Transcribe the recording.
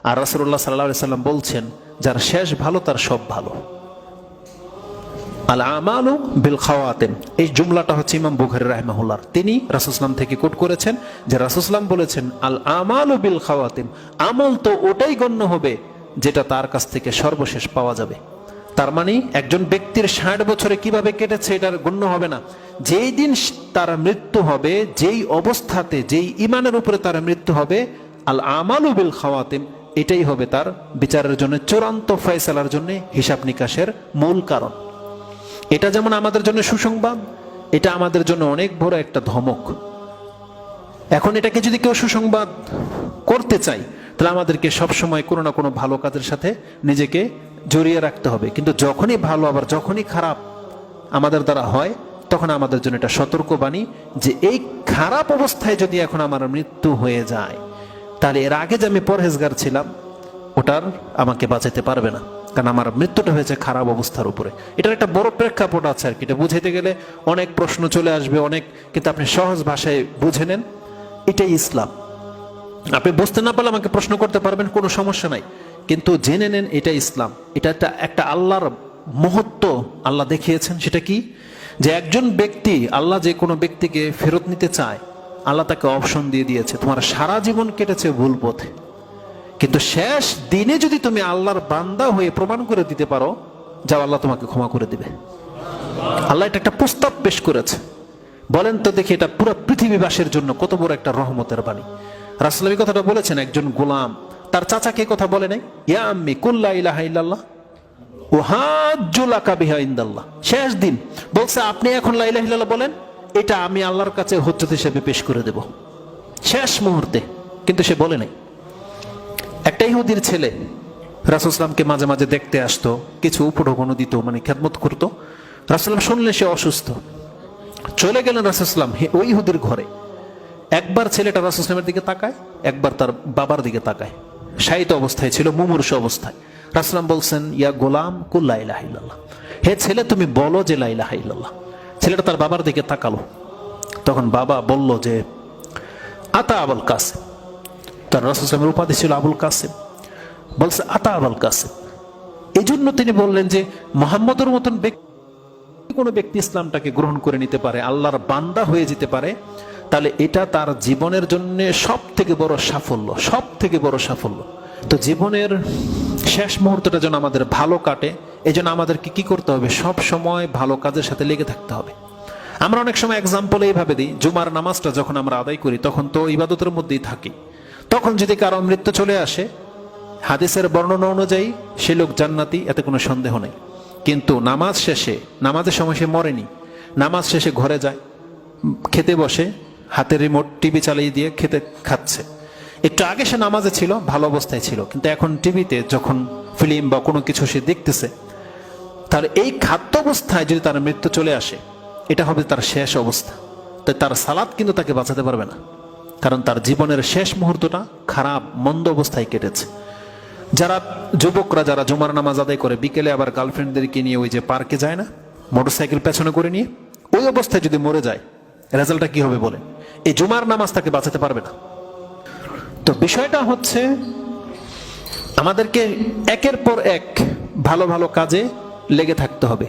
আর রাসূলুল্লাহ সাল্লাল্লাহু আলাইহি সাল্লাম বলছেন, যার শেষ ভালো তার সব ভালো। আল আমালু বিল খাওয়াতিম, এই জুমলাটা হচ্ছে ইমাম বুখারী রাহিমাহুল্লাহ, তিনি রাসূল সাল্লাল্লাহু থেকে কোট করেছেন যে রাসূল সাল্লাল্লাহু বলেছেন, আল আমালু বিল খাওয়াতিম, আমল তো ওটাই গণ্য হবে যেটা তার কাছ থেকে সর্বশেষ পাওয়া যাবে। তার মানে একজন ব্যক্তির ৬০ বছরে কিভাবে কেটেছে এটার গণ্য হবে না, যেই দিন তার মৃত্যু হবে, যেই অবস্থাতে, যেই ইমানের উপরে তার মৃত্যু হবে, আল আমালু বিল খাওয়াতিম, এটাই হবে তার বিচারের জন্য, চূড়ান্ত ফয়সালার জন্য, হিসাব নিকাশের মূল কারণ। এটা যেমন আমাদের জন্য সুসংবাদ, এটা আমাদের জন্য অনেক বড় একটা ধমক। এখন এটাকে যদি কেউ সুসংবাদ করতে চাই, তাহলে আমাদেরকে সবসময় কোনো না কোনো ভালো কাজের সাথে নিজেকে জড়িয়ে রাখতে হবে। কিন্তু যখনই ভালো আবার যখনই খারাপ আমাদের দ্বারা হয়, তখন আমাদের জন্য এটা সতর্কবাণী যে এই খারাপ অবস্থায় যদি এখন আমার মৃত্যু হয়ে যায়, তাহলে এর আগে যে আমি পরহেজগার ছিলাম ওটার আমাকে বাঁচাতে পারবে না, কারণ আমার মৃত্যুটা হয়েছে খারাপ অবস্থার উপরে। এটার একটা বড় প্রেক্ষাপট আছে আর কি, এটা বুঝাইতে গেলে অনেক প্রশ্ন চলে আসবে অনেক, কিন্তু আপনি সহজ ভাষায় বুঝে নেন, এটাই ইসলাম। আপনি বুঝতে না পারলে আমাকে প্রশ্ন করতে পারবেন, কোনো সমস্যা নাই, কিন্তু জেনে নেন এটা ইসলাম। এটা একটা আল্লাহর মহত্ব আল্লাহ দেখিয়েছেন। সেটা কি, যে একজন ব্যক্তি, আল্লাহ যে কোনো ব্যক্তিকে ফেরত নিতে চায়, আল্লাহ তাকে অপশন দিয়ে দিয়েছে। তোমার সারা জীবন কেটেছে ভুল পথে, কিন্তু শেষ দিনে যদি তুমি আল্লাহর বান্দা হয়ে প্রমাণ করে দিতে পারো, যাও, আল্লাহ তোমাকে ক্ষমা করে দিবে। আল্লাহ এটা একটা প্রস্তাব পেশ করেছে। বলেন তো দেখি, এটা পুরো পৃথিবীবাসীর জন্য কত বড় একটা রহমতের বাণী। রাসূল এই কথাটা বলেছেন, একজন গোলাম তার চাচাকে কথা বলে নাই, ইয়া আম্মি কুল লা ইলাহা ইল্লাল্লাহ ওয়াহাজ্জু লাকা বিহা ইনদাল্লাহ। শেষ দিন বলছে, আপনি এখন লা ইলাহা ইল্লাল্লাহ বলেন, এটা আমি আল্লাহর কাছে হুজ্জত হিসেবে পেশ করে দেব। শেষ মুহূর্তে, কিন্তু সে বলে নাই। একটা ইহুদির ছেলে রাসূল সাল্লাল্লাহু মাঝে মাঝে দেখতে আসতো, কিছু উপঢৌকনও দিত, মানে খেদমত করতো। রাসূল সাল্লাল্লাহু শুনলে সে অসুস্থ, চলে গেলেন রাসূল সাল্লাল্লাহু ওই ইহুদির ঘরে। একবার ছেলেটা রাসূল সাল্লাল্লাহু দিকে তাকায়, একবার তার বাবার দিকে তাকায়। শায়িত অবস্থায় ছিল, মুমূর্ষ অবস্থায়। রাসূল সাল্লাল্লাহু বলছেন, ইয়া গোলাম কুল লা ইলাহা ইল্লাল্লাহ, হে ছেলে তুমি বলো যে লা ইলাহা ইল্লাল্লাহ। ছেলেটা তার বাবার দিকে তাকালো, তখন বাবা বলল যে আতা আবুল কাসিম। তার রাসূল সাল্লাল্লাহু আলাইহি ওয়াসাল্লামের উপাধি ছিল আবুল কাসিম। বলছে আতা আবুল কাসিম, এই জন্য তিনি বললেন যে মুহাম্মদের মতন ব্যক্তি, কোনো ব্যক্তি ইসলামটাকে গ্রহণ করে নিতে পারে, আল্লাহর বান্দা হয়ে যেতে পারে, তাহলে এটা তার জীবনের জন্য সব থেকে বড় সাফল্য, সব থেকে বড় সাফল্য। তো জীবনের শেষ মুহূর্তটা যেন আমাদের ভালো কাটে, এই জন্য আমাদেরকে কি করতে হবে, সব সময় ভালো কাজের সাথে লেগে থাকতে হবে। আমরা অনেক সময় এক্সাম্পল এইভাবে দিই, জুমার নামাজটা যখন আমরা আদায় করি তখন তো ইবাদতের মধ্যেই থাকি। তখন যদি কারো মৃত্যু চলে আসে, হাদিসের বর্ণনা অনুযায়ী সে লোক জান্নাতি, এতে কোনো সন্দেহ নেই। কিন্তু নামাজ শেষে, নামাজের সময় সে মরেনি, নামাজ শেষে ঘরে যায়, খেতে বসে, হাতের রিমোট টিভি চালিয়ে দিয়ে খাচ্ছে। একটু আগে সে নামাজে ছিল, ভালো অবস্থায় ছিল, কিন্তু এখন টিভিতে যখন ফিল্ম বা কোনো কিছু সে দেখতেছে, তার এই খাদ্য অবস্থায় যদি তার মৃত্যু চলে আসে, এটা হবে তার শেষ অবস্থা। তাই তার সালাত কিন্তু তাকে বাঁচাতে পারবে না, কারণ তার জীবনের শেষ মুহূর্তটা খারাপ মন্দ অবস্থায় কেটেছে। যারা যুবকরা যারা জুমার নামাজ আদায় করে বিকেলে আবার গার্লফ্রেন্ডদেরকে নিয়ে ওই যে পার্কে যায় না, মোটরসাইকেল পেছনে করে নিয়ে, ওই অবস্থায় যদি মরে যায়, রেজাল্টটা কি হবে বলে? এই জুমার নামাজ তাকে বাঁচাতে পারবে না। তো বিষয়টা হচ্ছে আমাদেরকে একের পর এক ভালো ভালো কাজে লেগে থাকতে হবে।